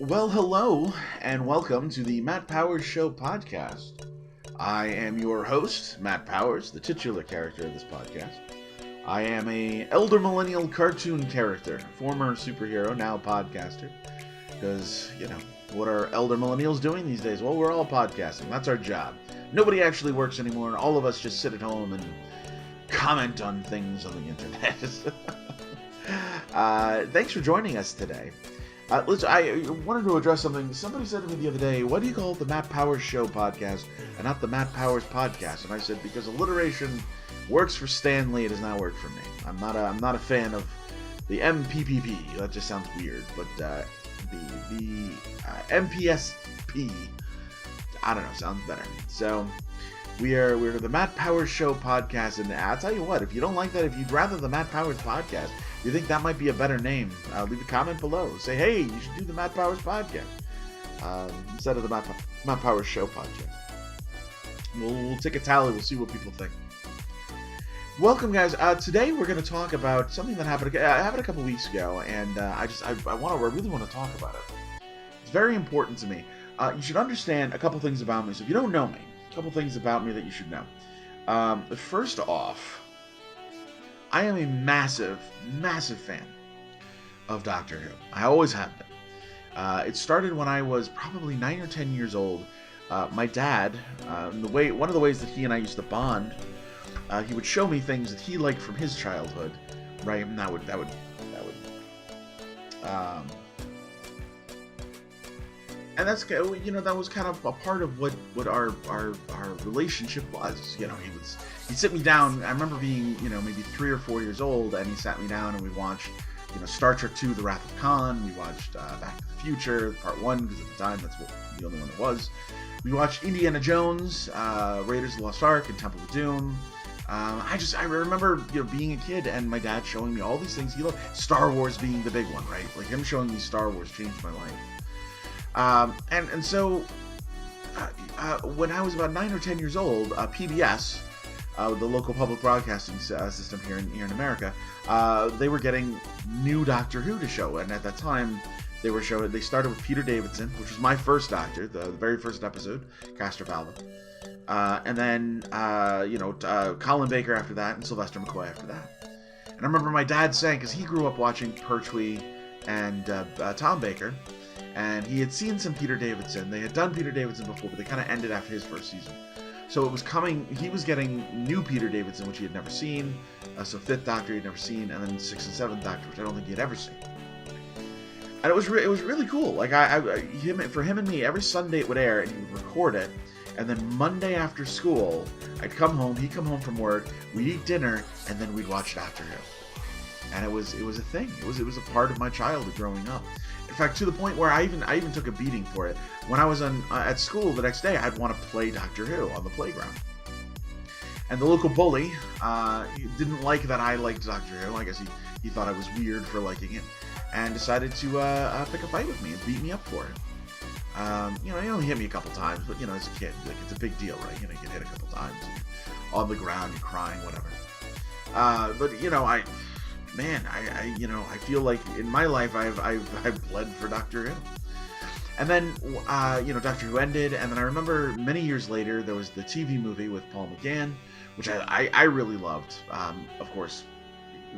Well, hello, and welcome to the Matt Powers Show podcast. I am your host, Matt Powers, the titular character of this podcast. I am a elder millennial cartoon character, former superhero, now podcaster. Because, what are elder millennials doing these days? Well, we're all podcasting. That's our job. Nobody actually works anymore, and all of us just sit at home and comment on things on the internet. Thanks for joining us today. I wanted to address something. Somebody said to me the other day, "What do you call the Matt Powers Show podcast and not the Matt Powers podcast?" And I said, because alliteration works for Stan Lee, it does not work for me. I'm not a fan of the MPPP. That just sounds weird. But the MPSP, I don't know, sounds better. So we're the Matt Powers Show podcast, and I'll tell you what, if you don't like that, if you'd rather the Matt Powers podcast, you think that might be a better name, leave a comment below. Say, hey, you should do the Matt Powers podcast instead of the Matt Powers Show podcast. We'll take a tally. We'll see what people think. Welcome, guys. Today we're going to talk about something that happened a couple weeks ago, and I really want to talk about it. It's very important to me. You should understand a couple things about me. So if you don't know me, a couple things about me that you should know. First off, I am a massive, massive fan of Doctor Who. I always have been. It started when I was probably 9 or 10 years old. My dad, one of the ways that he and I used to bond, he would show me things that he liked from his childhood, right? And that was kind of a part of what our relationship was. He'd sit me down. I remember being, maybe 3 or 4 years old, and he sat me down and we watched, Star Trek II, The Wrath of Khan. We watched Back to the Future, Part 1, because at the time that's the only one that was. We watched Indiana Jones, Raiders of the Lost Ark, and Temple of Doom. I remember, being a kid and my dad showing me all these things he loved. Star Wars being the big one, right? Like, him showing me Star Wars changed my life. So when I was about 9 or 10 years old, PBS, the local public broadcasting system here in America, they were getting new Doctor Who to show, and at that time they started with Peter Davison, which was my first Doctor, the very first episode, Castor Valva, and then Colin Baker after that, and Sylvester McCoy after that. And I remember my dad saying, because he grew up watching Pertwee and Tom Baker, and he had seen some Peter Davison. They had done Peter Davison before, but they kind of ended after his first season. So it was he was getting new Peter Davison, which he had never seen. So 5th Doctor he had never seen, and then 6th and 7th Doctor, which I don't think he had ever seen. And it was really cool. Like, for him and me, every Sunday it would air, and he would record it. And then Monday after school, I'd come home, he'd come home from work, we'd eat dinner, and then we'd watch Doctor Who. And it was a thing. It was a part of my childhood growing up. In fact, to the point where I even took a beating for it. When I was at school the next day, I'd want to play Doctor Who on the playground. And the local bully didn't like that I liked Doctor Who. I guess he thought I was weird for liking it, and decided to pick a fight with me and beat me up for it. He only hit me a couple times, but as a kid, like, it's a big deal, right? You get hit a couple times, and you're on the ground, you're crying, whatever. I feel like in my life I've bled for Doctor Who. And then, Doctor Who ended, and then I remember many years later there was the TV movie with Paul McGann, which I really loved. Of course,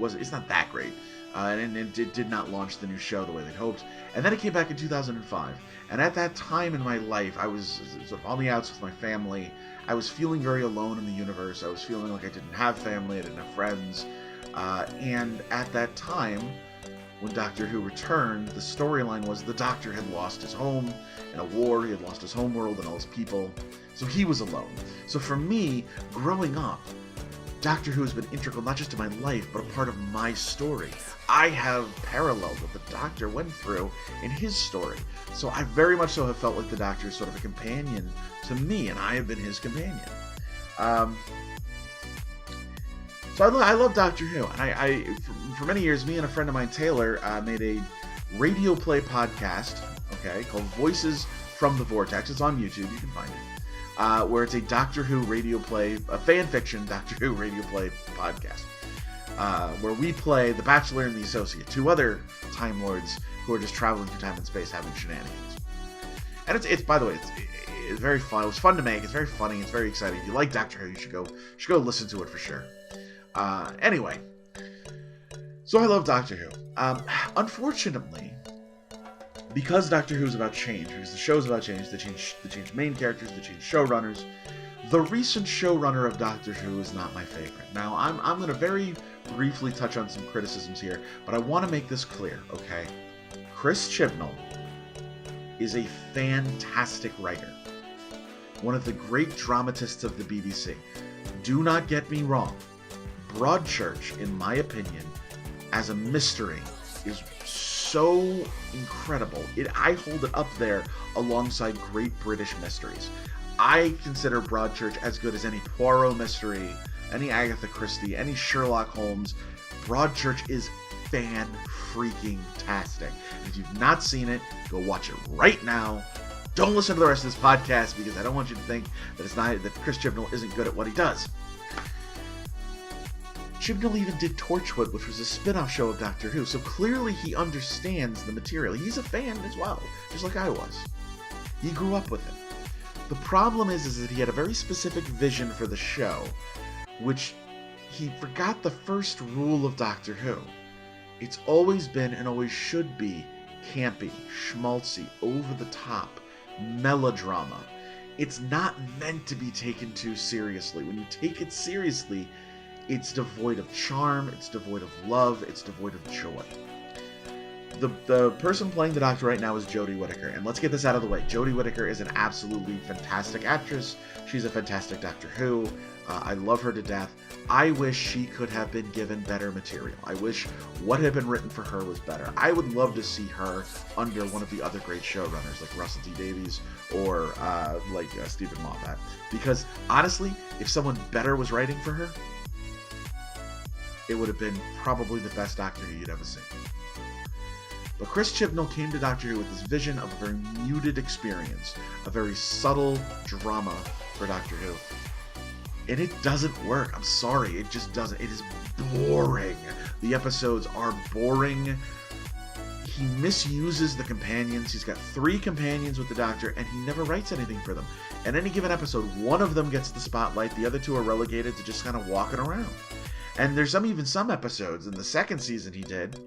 it's not that great, and it did not launch the new show the way they'd hoped. And then it came back in 2005, and at that time in my life, I was sort of on the outs with my family. I was feeling very alone in the universe. I was feeling like I didn't have family, I didn't have friends. And at that time, when Doctor Who returned, the storyline was the Doctor had lost his home in a war, he had lost his homeworld and all his people, so he was alone. So for me, growing up, Doctor Who has been integral not just to my life, but a part of my story. I have paralleled what the Doctor went through in his story. So I very much so have felt like the Doctor is sort of a companion to me, and I have been his companion. So I love Doctor Who, and for many years, me and a friend of mine, Taylor, made a radio play podcast, called Voices from the Vortex. It's on YouTube, you can find it, where it's a Doctor Who radio play, a fan fiction Doctor Who radio play podcast. where we play the Bachelor and the Associate, two other Time Lords who are just traveling through time and space having shenanigans. And it's by the way, it's very fun. It was fun to make. It's very funny. It's very exciting. If you like Doctor Who, you should go listen to it for sure. Anyway, so I love Doctor Who. Unfortunately, because Doctor Who is about change, because the show's about change, they change main characters, they change showrunners. The recent showrunner of Doctor Who is not my favorite. Now, I'm going to very briefly touch on some criticisms here, but I want to make this clear, okay? Chris Chibnall is a fantastic writer. One of the great dramatists of the BBC. Do not get me wrong. Broadchurch, in my opinion, as a mystery, is so incredible. I hold it up there alongside great British mysteries. I consider Broadchurch as good as any Poirot mystery, any Agatha Christie, any Sherlock Holmes. Broadchurch is fan-freaking-tastic. If you've not seen it, go watch it right now. Don't listen to the rest of this podcast because I don't want you to think that Chris Chibnall isn't good at what he does. Chibnall even did Torchwood, which was a spin-off show of Doctor Who, so clearly he understands the material. He's a fan as well, just like I was. He grew up with it. The problem is that he had a very specific vision for the show, which he forgot the first rule of Doctor Who. It's always been and always should be campy, schmaltzy, over the top, melodrama. It's not meant to be taken too seriously. When you take it seriously, it's devoid of charm, it's devoid of love, it's devoid of joy. The person playing the Doctor right now is Jody Whitaker, and let's get this out of the way. Jody Whitaker is an absolutely fantastic actress. She's a fantastic Doctor Who. I love her to death. I wish she could have been given better material. I wish what had been written for her was better. I would love to see her under one of the other great showrunners, like Russel T Davies or Stephen Moffat. Because honestly, if someone better was writing for her, it would have been probably the best Doctor Who you'd ever seen. But Chris Chibnall came to Doctor Who with this vision of a very muted experience, a very subtle drama for Doctor Who. And it doesn't work. I'm sorry, it just doesn't. It is boring. The episodes are boring. He misuses the companions. He's got 3 companions with the Doctor, and he never writes anything for them. In any given episode, one of them gets the spotlight, the other 2 are relegated to just kind of walking around. And there's even some episodes in the second season he did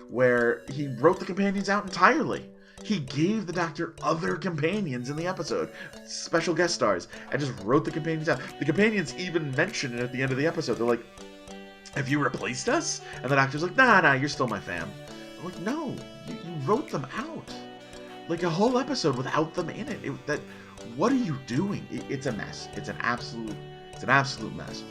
where he wrote the companions out entirely. He gave the Doctor other companions in the episode, special guest stars, and just wrote the companions out. The companions even mention it at the end of the episode. They're like, "Have you replaced us?" And the Doctor's like, Nah, you're still my fam." I'm like, no, you wrote them out. Like a whole episode without them in it. What are you doing? It's a mess. It's an absolute mess.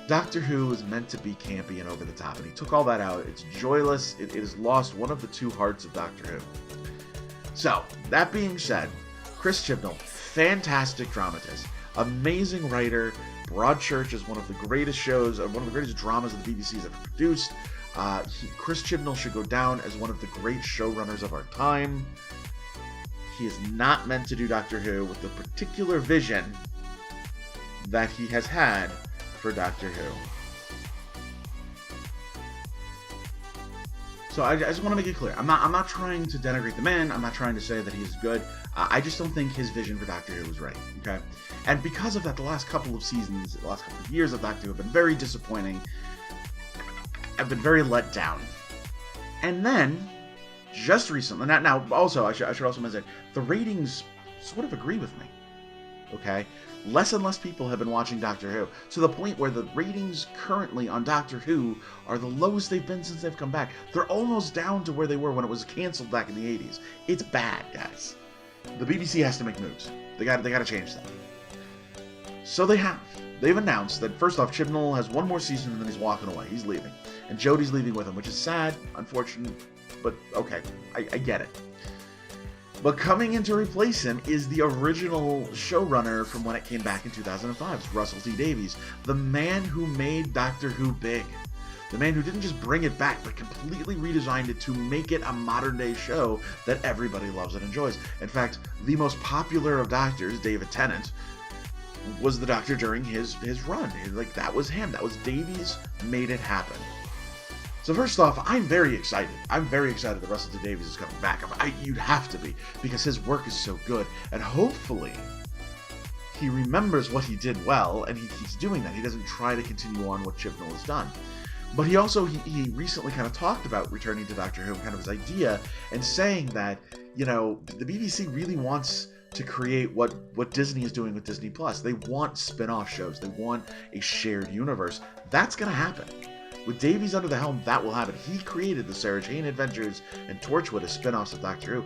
Doctor Who is meant to be campy and over the top, and he took all that out. It's joyless. It has lost one of the 2 hearts of Doctor Who. So, that being said, Chris Chibnall, fantastic dramatist, amazing writer. Broadchurch is one of the greatest shows, one of the greatest dramas that the BBC has ever produced. Chris Chibnall should go down as one of the great showrunners of our time. He is not meant to do Doctor Who with the particular vision that he has had for Doctor Who. So I just want to make it clear. I'm not trying to denigrate the man. I'm not trying to say that he's good. I just don't think his vision for Doctor Who was right. Okay, and because of that, the last couple of seasons, the last couple of years of Doctor Who have been very disappointing. I've been very let down. And then, just recently, now also I should also mention the ratings sort of agree with me. Okay. Less and less people have been watching Doctor Who, to the point where the ratings currently on Doctor Who are the lowest they've been since they've come back. They're almost down to where they were when it was canceled back in the 80s. It's bad, guys. The BBC has to make moves. They got to change that. So they have. They've announced that, first off, Chibnall has one more season and then he's walking away. He's leaving. And Jodie's leaving with him, which is sad, unfortunate, but okay, I get it. But coming in to replace him is the original showrunner from when it came back in 2005. It's Russel T Davies, the man who made Doctor Who big. The man who didn't just bring it back, but completely redesigned it to make it a modern-day show that everybody loves and enjoys. In fact, the most popular of Doctors, David Tennant, was the Doctor during his run. Like, that was him. That was Davies made it happen. So first off, I'm very excited. I'm very excited that Russel T Davies is coming back. You'd have to be, because his work is so good, and hopefully he remembers what he did well, and he keeps doing that. He doesn't try to continue on what Chibnall has done. But he also, he recently kind of talked about returning to Doctor Who, kind of his idea, and saying that, you know, the BBC really wants to create what Disney is doing with Disney Plus. They want spin-off shows. They want a shared universe. That's going to happen. With Davies under the helm, that will happen. He created the Sarah Jane Adventures and Torchwood as spin-offs of Doctor Who.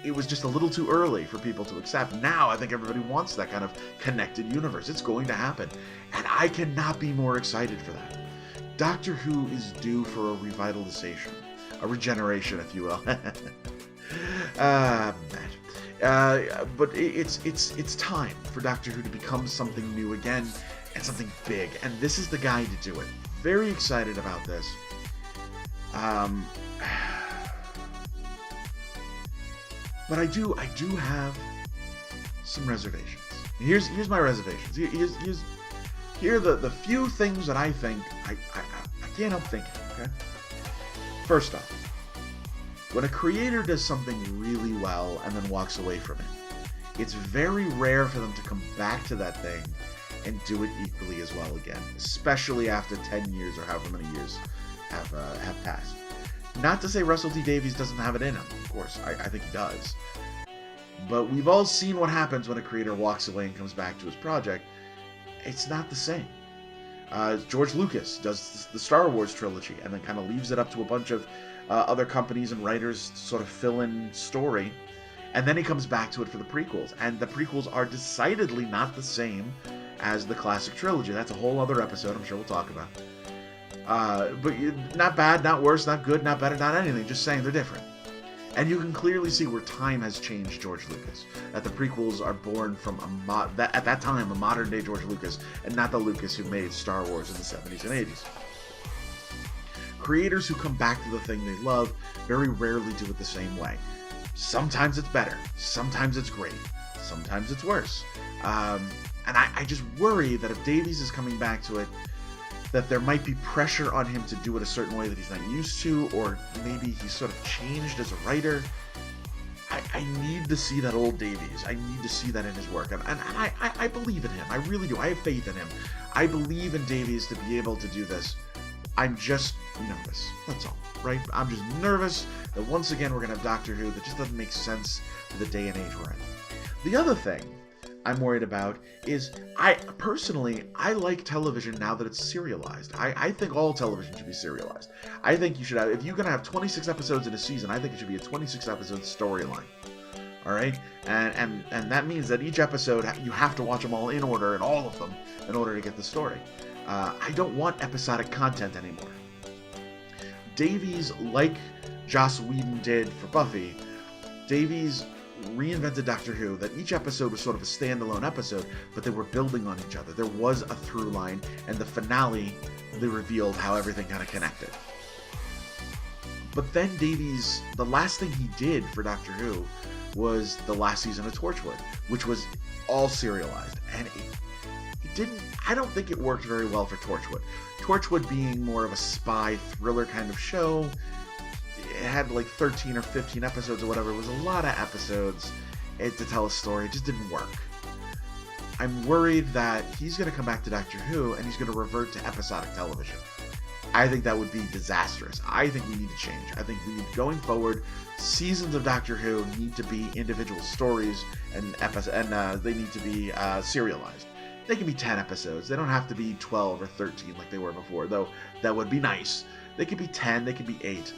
It was just a little too early for people to accept. Now, I think everybody wants that kind of connected universe. It's going to happen. And I cannot be more excited for that. Doctor Who is due for a revitalization. A regeneration, if you will. But it's time for Doctor Who to become something new again, and something big. And this is the guy to do it. Very excited about this. But I do have some reservations. Here's my reservations. Here are the few things that I think I can't help thinking. Okay. First off, when a creator does something really well and then walks away from it, it's very rare for them to come back to that thing and do it equally as well again, especially after 10 years or however many years have passed. Not to say Russel T Davies doesn't have it in him, of course, I think he does. But we've all seen what happens when a creator walks away and comes back to his project. It's not the same. George Lucas does the Star Wars trilogy and then kind of leaves it up to a bunch of other companies and writers to sort of fill in story. And then he comes back to it for the prequels. And the prequels are decidedly not the same as the classic trilogy. That's a whole other episode I'm sure we'll talk about. But not bad, not worse, not good, not better, not anything. Just saying they're different. And you can clearly see where time has changed George Lucas. That the prequels are born from at that time a modern day George Lucas, and not the Lucas who made Star Wars in the 70s and 80s. Creators who come back to the thing they love very rarely do it the same way. Sometimes it's better, sometimes it's great, sometimes it's worse. And I just worry that if Davies is coming back to it, that there might be pressure on him to do it a certain way that he's not used to, or maybe he's sort of changed as a writer. I need to see that old Davies. I need to see that in his work. And I believe in him. I really do. I have faith in him. I believe in Davies to be able to do this. I'm just nervous. That's all, right? I'm just nervous that once again we're going to have Doctor Who that just doesn't make sense for the day and age we're in. The other thing I'm worried about is, I like television now that it's serialized. I think all television should be serialized. I think you should have, if you're going to have 26 episodes in a season, I think it should be a 26 episode storyline. Alright? And that means that each episode, you have to watch them all in order, and all of them, in order to get the story. I don't want episodic content anymore. Davies, like Joss Whedon did for Buffy, Davies reinvented Doctor Who, that each episode was sort of a standalone episode, but they were building on each other. There was a through line, and the finale, they revealed how everything kind of connected. But then Davies, the last thing he did for Doctor Who was the last season of Torchwood, which was all serialized, and it didn't, I don't think it worked very well for Torchwood. Torchwood being more of a spy thriller kind of show, it had like 13 or 15 episodes or whatever. It was a lot of episodes to tell a story. It just didn't work. I'm worried that he's going to come back to Doctor Who and he's going to revert to episodic television. I think that would be disastrous. I think we need to change. I think we need, going forward, seasons of Doctor Who need to be individual stories, and they need to be serialized. They can be 10 episodes. They don't have to be 12 or 13 like they were before, though that would be nice. They could be 10, they could be 8.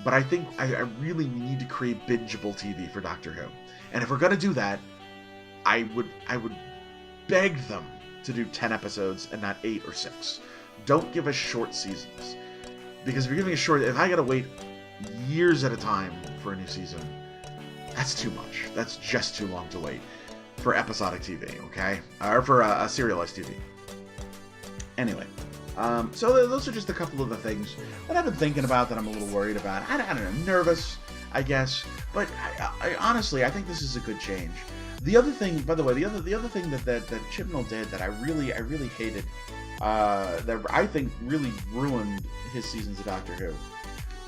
But I think we really need to create bingeable TV for Doctor Who. And if we're going to do that, I would beg them to do 10 episodes and not 8 or 6. Don't give us short seasons. Because if you're giving us short, if I got to wait years at a time for a new season, that's too much. That's just too long to wait for episodic TV, okay? Or for serialized TV. Anyway. So those are just a couple of the things that I've been thinking about that I'm a little worried about. I don't know, nervous, I guess. But I honestly, I think this is a good change. The other thing, by the way, the other thing that Chibnall did that I really hated, that I think really ruined his seasons of Doctor Who.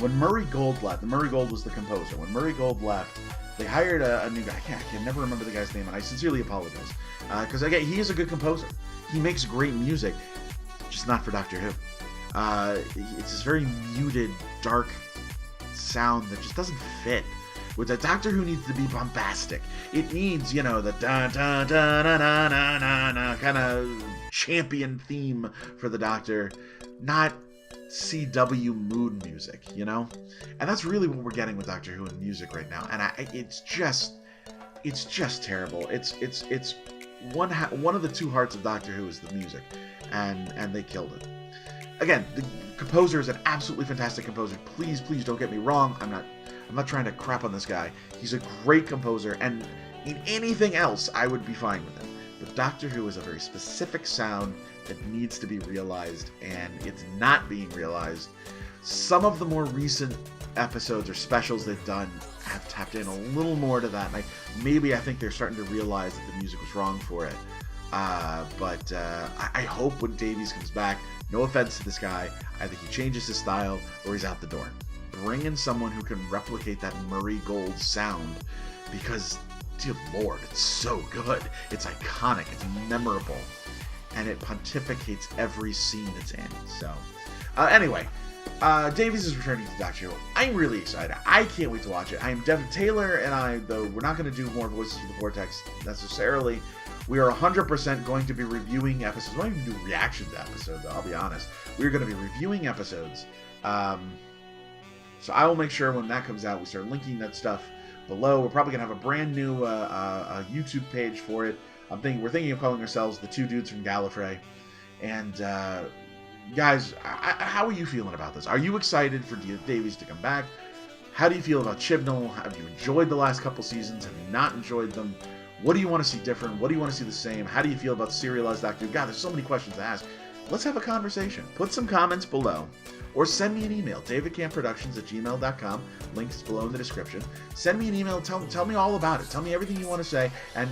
When Murray Gold left, Murray Gold was the composer. When Murray Gold left, they hired a new guy. I can never remember the guy's name, and I sincerely apologize. Because, again, he is a good composer. He makes great music, just not for Doctor Who. It's this very muted, dark sound that just doesn't fit. With the Doctor Who needs to be bombastic. It needs, the da-da-da-da-da-da-da kind of champion theme for the Doctor, not CW mood music, And that's really what we're getting with Doctor Who in music right now. And it's just terrible. It's one of the two hearts of Doctor Who is the music, and they killed it. Again, the composer is an absolutely fantastic composer. Please don't get me wrong. I'm not trying to crap on this guy. He's a great composer, and in anything else, I would be fine with it. But Doctor Who is a very specific sound that needs to be realized, and it's not being realized. Some of the more recent episodes or specials they've done have tapped in a little more to that, and I think they're starting to realize that the music was wrong for it. But I hope when Davies comes back, no offense to this guy, either he changes his style or he's out the door. Bring in someone who can replicate that Murray Gold sound, because, dear Lord, it's so good. It's iconic. It's memorable. And it pontificates every scene it's in. So, anyway, Davies is returning to Doctor Who. I'm really excited. I can't wait to watch it. I am Taylor and I, though we're not going to do more Voices of the Vortex necessarily, we are 100% going to be reviewing episodes. We won't even do reaction to episodes, I'll be honest. We're going to be reviewing episodes. So I will make sure when that comes out, we start linking that stuff below. We're probably going to have a brand new YouTube page for it. We're thinking of calling ourselves the Two Dudes from Gallifrey. And guys, how are you feeling about this? Are you excited for Davies to come back? How do you feel about Chibnall? Have you enjoyed the last couple seasons? Have you not enjoyed them? What do you want to see different? What do you want to see the same? How do you feel about serialized Doctor Who? God, there's so many questions to ask. Let's have a conversation. Put some comments below. Or send me an email, davidcampproductions@gmail.com. Link is below in the description. Send me an email. Tell me all about it. Tell me everything you want to say. And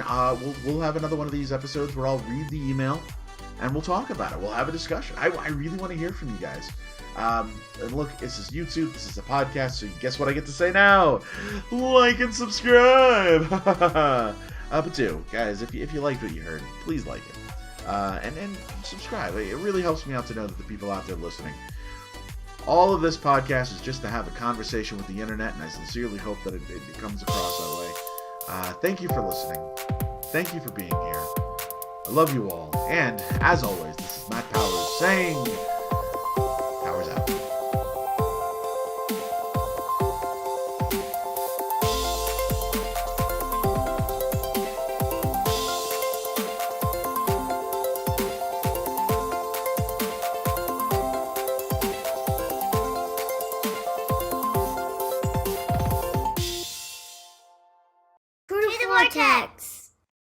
we'll have another one of these episodes where I'll read the email and we'll talk about it. We'll have a discussion. I really want to hear from you guys. And look, this is YouTube. This is a podcast. So guess what I get to say now? Like and subscribe. But do, guys, if you liked what you heard, please like it. And subscribe. It really helps me out to know that the people out there listening. All of this podcast is just to have a conversation with the internet, and I sincerely hope that it comes across that way. Thank you for listening. Thank you for being here. I love you all. And, as always, this is Matt Powers saying...